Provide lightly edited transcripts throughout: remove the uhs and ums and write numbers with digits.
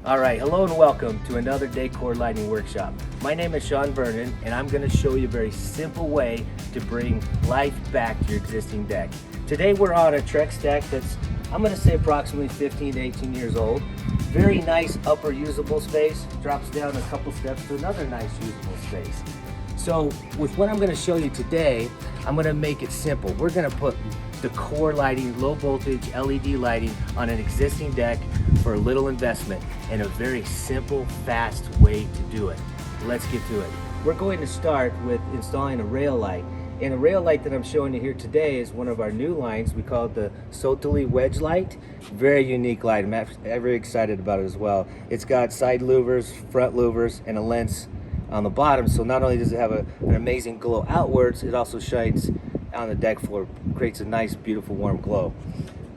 Alright, hello and welcome to another DEKOR Lighting workshop. My name is Sean Vernon and I'm going to show you a very simple way to bring life back to your existing deck. Today we're on a Trex deck that's, I'm going to say, approximately 15 to 18 years old. Very nice upper usable space, drops down a couple steps to another nice usable space. So with what I'm going to show you today, I'm going to make it simple. We're going to put DEKOR lighting, low voltage LED lighting on an existing deck for a little investment and a very simple, fast way to do it. Let's get to it. We're going to start with installing a rail light. And a rail light that I'm showing you here today is one of our new lines. We call it the Sotoli wedge light. Very unique light. I'm very excited about it as well. It's got side louvers, front louvers, and a lens on the bottom. So not only does it have an amazing glow outwards, it also shines on the deck floor, creates a nice, beautiful, warm glow.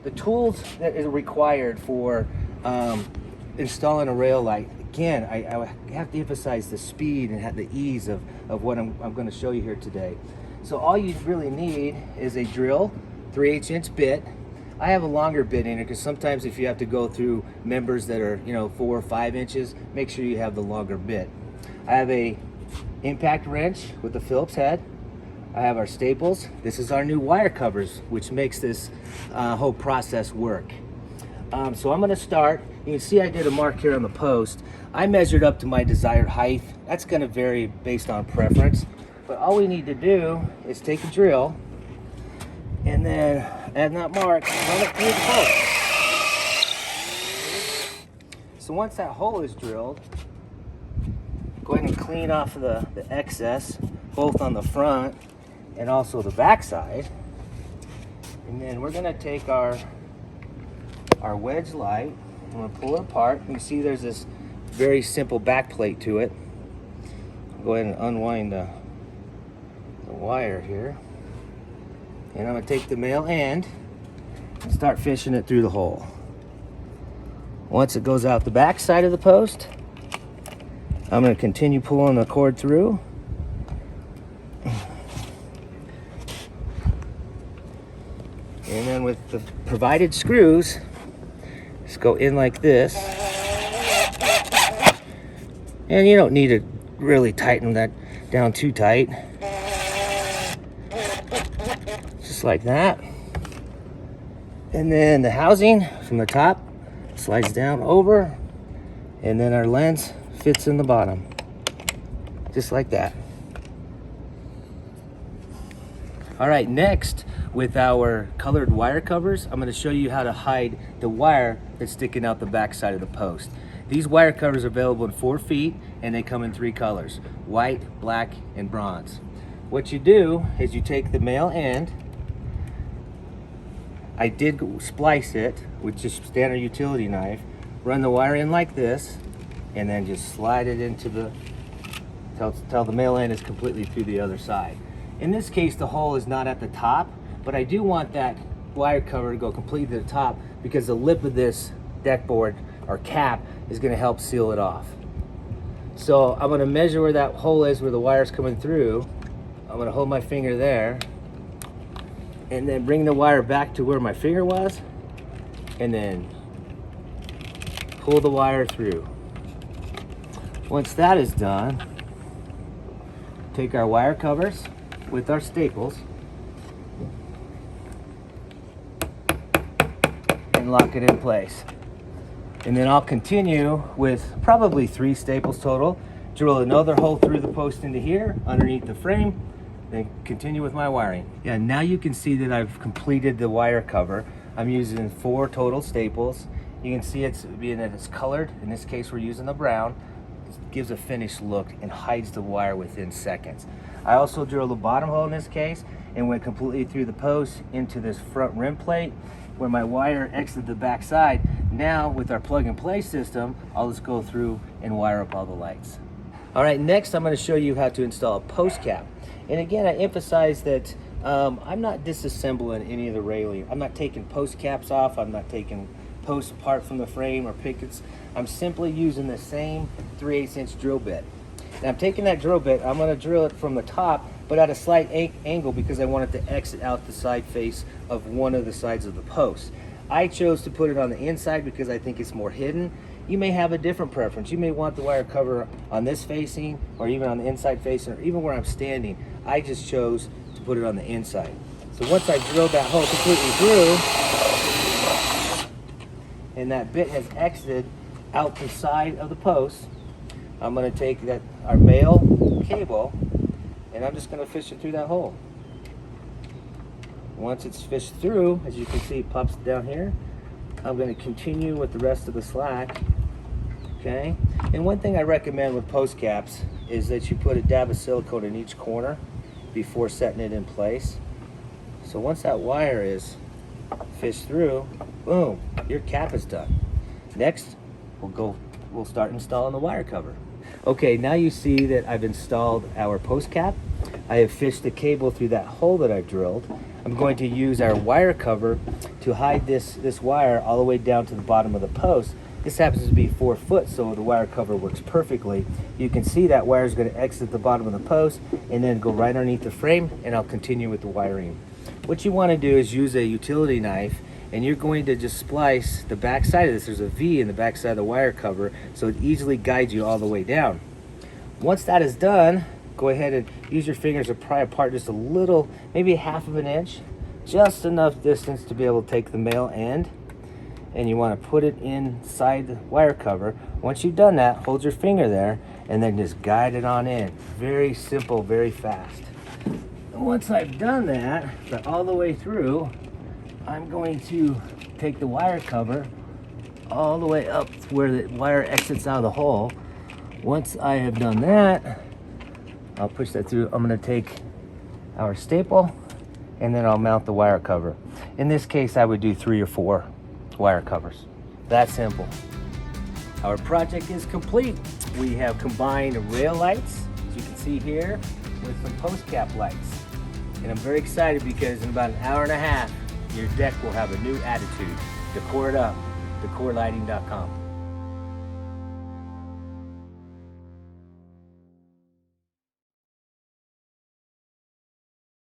The tools that is required for installing a rail light, again, I have to emphasize the speed and have the ease of what I'm going to show you here today. So all you really need is a drill, 3/8 inch bit. I have a longer bit in here because sometimes if you have to go through members that are 4 or 5 inches, make sure you have the longer bit. I have a impact wrench with a Phillips head. I have our staples. This is our new wire covers, which makes this whole process work. So I'm going to start. You can see I did a mark here on the post. I measured up to my desired height. That's going to vary based on preference. But all we need to do is take a drill and then add that mark, run it through the hole. So once that hole is drilled, go ahead and clean off the excess, both on the front and also the back side. And then we're going to take our wedge light. I'm going to pull it apart. You can see there's this very simple back plate to it. Go ahead and unwind the wire here. And I'm going to take the male end and start fishing it through the hole. Once it goes out the back side of the post, I'm going to continue pulling the cord through. And then with the provided screws, just go in like this. And you don't need to really tighten that down too tight. Just like that. And then the housing from the top slides down over, and then our lens fits in the bottom. Just like that. All right, next, with our colored wire covers, I'm going to show you how to hide the wire that's sticking out the back side of the post. These wire covers are available in 4 feet and they come in 3 colors: white, black, and bronze. What you do is you take the male end. I did splice it with just standard utility knife, run the wire in like this, and then just slide it into till the male end is completely through the other side. In this case, the hole is not at the top, but I do want that wire cover to go completely to the top because the lip of this deck board or cap is going to help seal it off. So I'm going to measure where that hole is, where the wire's coming through. I'm going to hold my finger there and then bring the wire back to where my finger was and then pull the wire through. Once that is done, take our wire covers with our staples and lock it in place. And then I'll continue with probably 3 staples total, drill another hole through the post into here underneath the frame, then continue with my wiring. Yeah, now you can see that I've completed the wire cover. I'm using 4 total staples. You can see it's being that it's colored. In this case, we're using the brown. It gives a finished look and hides the wire within seconds. I also drilled the bottom hole in this case and went completely through the post into this front rim plate where my wire exited the back side. Now with our plug and play system, I'll just go through and wire up all the lights. All right, next I'm going to show you how to install a post cap. And again, I emphasize that I'm not disassembling any of the railing. I'm not taking post caps off. I'm not taking posts apart from the frame or pickets. I'm simply using the same 3/8 inch drill bit. Now I'm taking that drill bit, I'm going to drill it from the top, but at a slight angle because I want it to exit out the side face of one of the sides of the post. I chose to put it on the inside because I think it's more hidden, You may have a different preference. You may want the wire cover on this facing, or even on the inside facing, or even where I'm standing. I just chose to put it on the inside. So once I drilled that hole completely through, and that bit has exited out the side of the post, I'm going to take our male cable, and I'm just going to fish it through that hole. Once it's fished through, as you can see, it pops down here. I'm going to continue with the rest of the slack. Okay, and one thing I recommend with post caps is that you put a dab of silicone in each corner before setting it in place. So once that wire is fished through, boom, your cap is done. Next, we'll start installing the wire cover. Okay, now you see that I've installed our post cap. I have fished the cable through that hole that I've drilled. I'm going to use our wire cover to hide this wire all the way down to the bottom of the post. This happens to be 4 foot, so the wire cover works perfectly. You can see that wire is going to exit the bottom of the post and then go right underneath the frame, and I'll continue with the wiring. What you want to do is use a utility knife, and you're going to just splice the back side of this. There's a V in the back side of the wire cover, so it easily guides you all the way down. Once that is done, go ahead and use your fingers to pry apart just a little, maybe 1/2 inch, just enough distance to be able to take the male end, and you want to put it inside the wire cover. Once you've done that, hold your finger there and then just guide it on in. Very simple, very fast. And once I've done that, but all the way through, I'm going to take the wire cover all the way up to where the wire exits out of the hole. Once I have done that, I'll push that through. I'm going to take our staple, and then I'll mount the wire cover. In this case, I would do 3 or 4 wire covers. That simple. Our project is complete. We have combined rail lights, as you can see here, with some post cap lights. And I'm very excited because in about 1.5 hours, your deck will have a new attitude. Decor it up. DekorLighting.com.